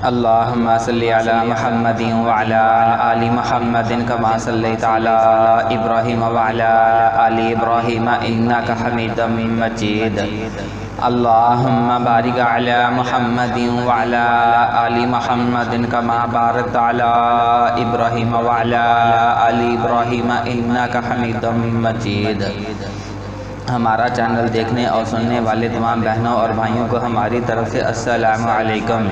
اللہم صلی علی محمد وعلی آل محمد کما صلیت علی ابراہیم وعلی آل ابراہیم انک حمید مجید۔ اللہم بارک علی محمد وعلی آل محمد کما بارکت علی ابراہیم وعلی آل ابراہیم انک حمید مجید۔ ہمارا چینل دیکھنے اور سننے والے تمام بہنوں اور بھائیوں کو ہماری طرف سے السلام علیکم۔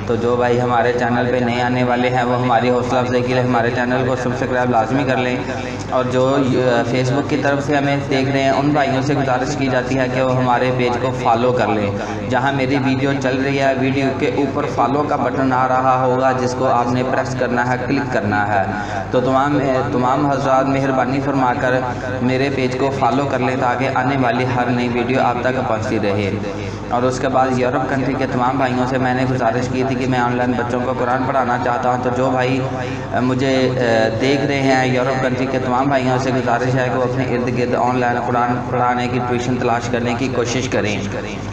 تو جو بھائی ہمارے چینل پہ نئے آنے والے ہیں وہ ہماری حوصلہ افزائی کے لیے ہمارے چینل کو سبسکرائب لازمی کر لیں، اور جو فیس بک کی طرف سے ہمیں دیکھ رہے ہیں ان بھائیوں سے گزارش کی جاتی ہے کہ وہ ہمارے پیج کو فالو کر لیں۔ جہاں میری ویڈیو چل رہی ہے ویڈیو کے اوپر فالو کا بٹن آ رہا ہوگا جس کو آپ نے پریس کرنا ہے، کلک کرنا ہے۔ تو تمام حضرات مہربانی فرما کر میرے پیج کو فالو کر لیں تاکہ آنے والی ہر نئی ویڈیو آپ تک پہنچتی رہے۔ اور اس کے بعد یورپ کنٹری کے تمام بھائیوں سے میں نے گزارش کی تھی کہ میں آن لائن بچوں کو قرآن پڑھانا چاہتا ہوں، تو جو بھائی مجھے دیکھ رہے ہیں یورپ کنٹری کے تمام بھائیوں سے گزارش ہے کہ وہ اپنے ارد گرد آن لائن قرآن پڑھانے کی ٹیوشن تلاش کرنے کی کوشش کریں۔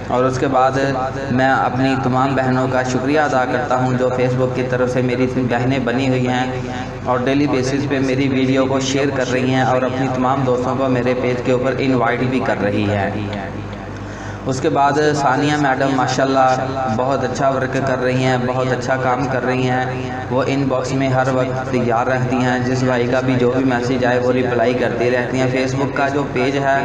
اور اس کے بعد میں اپنی تمام بہنوں کا شکریہ ادا کرتا ہوں جو فیس بک کی طرف سے میری بہنیں بنی ہوئی ہیں اور ڈیلی بیسس پہ میری ویڈیو کو شیئر کر رہی ہیں اور اپنی تمام دوستوں کو میرے پیج کے اوپر انوائٹ بھی کر رہی ہے۔ اس کے بعد ثانیہ میڈم ماشاءاللہ بہت اچھا ورک کر رہی ہیں، بہت اچھا کام کر رہی ہیں۔ وہ ان باکس میں ہر وقت تیار رہتی ہیں، جس بھائی کا بھی جو بھی میسیج آئے وہ ریپلائی کرتی رہتی ہیں۔ فیس بک کا جو پیج ہے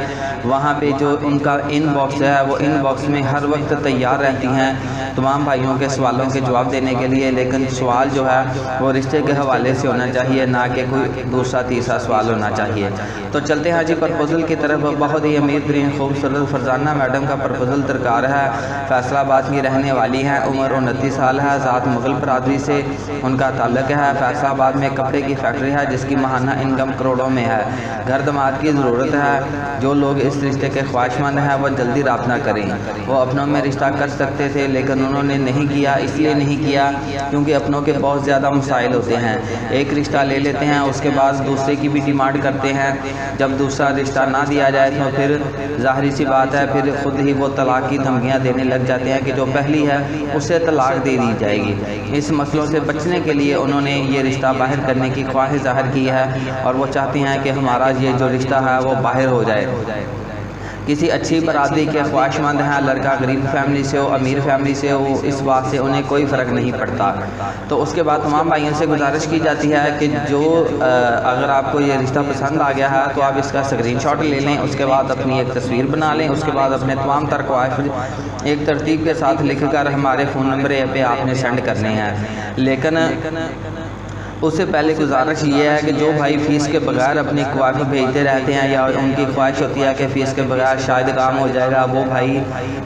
وہاں پہ جو ان کا ان باکس ہے وہ ان باکس میں ہر وقت تیار رہتی ہیں تمام بھائیوں کے سوالوں کے جواب دینے کے لیے، لیکن سوال جو ہے وہ رشتے کے حوالے سے ہونا چاہیے، نہ کہ کوئی دوسرا تیسرا سوال ہونا چاہیے۔ تو چلتے ہیں جی پرپوزل کی طرف۔ بہت ہی امیر ترین خوبصورت فرزانہ میڈم کا پرپوزل درکار ہے۔ فیصل آباد کی رہنے والی ہیں، عمر 29 سال ہے، ذات مغل برادری سے ان کا تعلق ہے۔ فیصل آباد میں کپڑے کی فیکٹری ہے جس کی ماہانہ انکم کروڑوں میں ہے۔ گھر داماد کی ضرورت ہے۔ جو لوگ اس رشتے کے خواہش مند ہیں وہ جلدی رابطہ کریں۔ وہ اپنوں میں رشتہ کر سکتے تھے لیکن انہوں نے نہیں کیا، اس لیے نہیں کیا کیونکہ اپنوں کے بہت زیادہ مسائل ہوتے ہیں۔ ایک رشتہ لے لیتے ہیں اس کے بعد دوسرے کی بھی ڈیمانڈ کرتے ہیں، جب دوسرا رشتہ نہ دیا جائے تو پھر ظاہری سی بات ہے پھر خود ہی وہ طلاق کی دھمکیاں دینے لگ جاتے ہیں کہ جو پہلی ہے اسے طلاق دے دی جائے گی۔ اس مسئلوں سے بچنے کے لیے انہوں نے یہ رشتہ باہر کرنے کی خواہش ظاہر کی ہے اور وہ چاہتے ہیں کہ ہمارا یہ جو رشتہ ہے وہ باہر ہو جائے۔ کسی اچھی برادری کے خواہش مند ہیں، لڑکا غریب فیملی سے ہو امیر فیملی سے ہو، اس بات سے انہیں کوئی فرق نہیں پڑتا۔ تو اس کے بعد تمام بھائیوں سے گزارش کی جاتی ہے کہ جو اگر آپ کو یہ رشتہ پسند آ گیا ہے تو آپ اس کا اسکرین شاٹ لے لیں، اس کے بعد اپنی ایک تصویر بنا لیں، اس کے بعد اپنے تمام تر خواہش ایک ترتیب کے ساتھ لکھ کر ہمارے فون نمبر پہ آپ نے سینڈ کرنے ہیں۔ لیکن اس سے پہلے گزارش یہ ہے کہ جو بھائی فیس کے بغیر اپنی کوائف بھیجتے رہتے ہیں یا ان کی خواہش ہوتی ہے کہ فیس کے بغیر شاید کام ہو جائے گا، وہ بھائی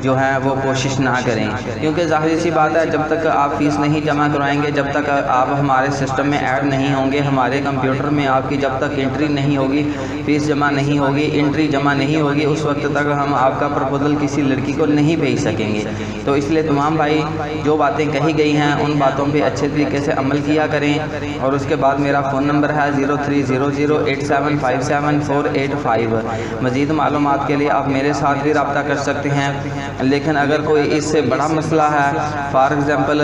جو ہیں وہ کوشش نہ کریں، کیونکہ ظاہری سی بات ہے جب تک آپ فیس نہیں جمع کروائیں گے، جب تک آپ ہمارے سسٹم میں ایڈ نہیں ہوں گے، ہمارے کمپیوٹر میں آپ کی جب تک انٹری نہیں ہوگی، فیس جمع نہیں ہوگی، انٹری جمع نہیں ہوگی، اس وقت تک ہم آپ کا پرپوزل کسی لڑکی کو نہیں بھیج سکیں گے۔ تو اس لیے تمام بھائی جو باتیں کہی گئی ہیں ان باتوں پہ اچھے طریقے سے عمل کیا کریں۔ اور اس کے بعد میرا فون نمبر ہے 0300875745۔ مزید معلومات کے لیے آپ میرے ساتھ بھی رابطہ کر سکتے ہیں، لیکن اگر کوئی اس سے بڑا مسئلہ ہے، فار ایگزامپل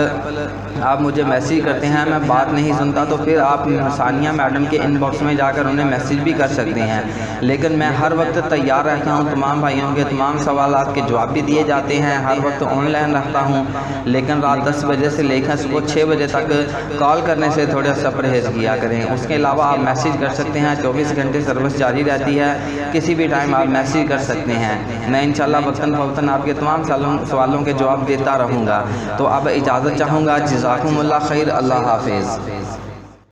آپ مجھے میسیج کرتے ہیں میں بات نہیں سنتا، تو پھر آپ ثانیہ میڈم کے ان باکس میں جا کر انہیں میسیج بھی کر سکتے ہیں۔ لیکن میں ہر وقت تیار رہتا ہوں، تمام بھائیوں کے تمام سوالات کے جواب بھی دیے جاتے ہیں، ہر وقت آن لائن رہتا ہوں، لیکن رات 10 بجے سے لے کر صبح 6 بجے تک کال کرنے سے تھوڑا سا پرہیز کیا کریں۔ اس کے علاوہ آپ میسیج کر سکتے ہیں، 24 گھنٹے سروس جاری رہتی ہے، کسی بھی ٹائم آپ میسیج کر سکتے ہیں۔ میں انشاءاللہ وقتاً فوقتاً آپ کے تمام سوالوں کے جواب دیتا رہوں گا۔ تو اب اجازت چاہوں گا، جزاکم اللہ خیر، اللہ حافظ۔